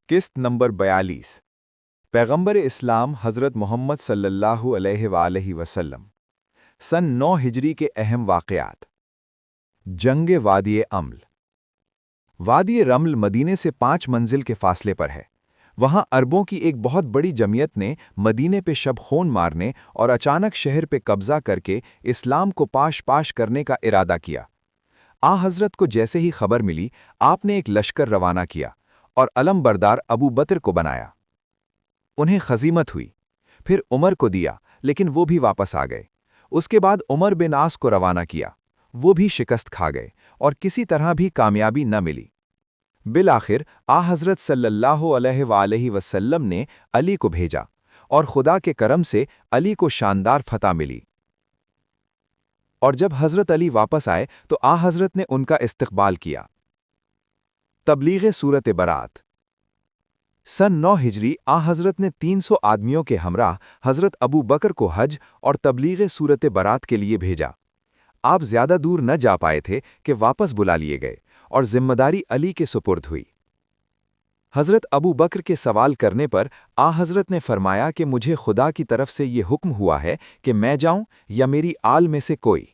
قسط نمبر 42 پیغمبر اسلام حضرت محمد صلی اللہ علیہ وآلہ وسلم سن 9 ہجری کے اہم واقعات۔ جنگ وادی امل۔ وادی رمل مدینے سے 5 منزل کے فاصلے پر ہے۔ وہاں عربوں کی ایک بہت بڑی جمعیت نے مدینے پہ شب خون مارنے اور اچانک شہر پہ قبضہ کر کے اسلام کو پاش کرنے کا ارادہ کیا۔ حضرت کو جیسے ہی خبر ملی، آپ نے ایک لشکر روانہ کیا اور علم بردار ابو بکر کو بنایا۔ انہیں خزیمت ہوئی، پھر عمر کو دیا لیکن وہ بھی واپس آ گئے۔ اس کے بعد عمر بن عاص کو روانہ کیا، وہ بھی شکست کھا گئے اور کسی طرح بھی کامیابی نہ ملی۔ بالآخر حضرت صلی اللہ علیہ وآلہ وسلم نے علی کو بھیجا اور خدا کے کرم سے علی کو شاندار فتح ملی۔ اور جب حضرت علی واپس آئے تو حضرت نے ان کا استقبال کیا۔ تبلیغ سورت برات۔ سن 9 ہجری حضرت نے 300 آدمیوں کے ہمراہ حضرت ابو بکر کو حج اور تبلیغ سورت برات کے لیے بھیجا۔ آپ زیادہ دور نہ جا پائے تھے کہ واپس بلا لیے گئے اور ذمہ داری علی کے سپرد ہوئی۔ حضرت ابو بکر کے سوال کرنے پر حضرت نے فرمایا کہ مجھے خدا کی طرف سے یہ حکم ہوا ہے کہ میں جاؤں یا میری آل میں سے کوئی۔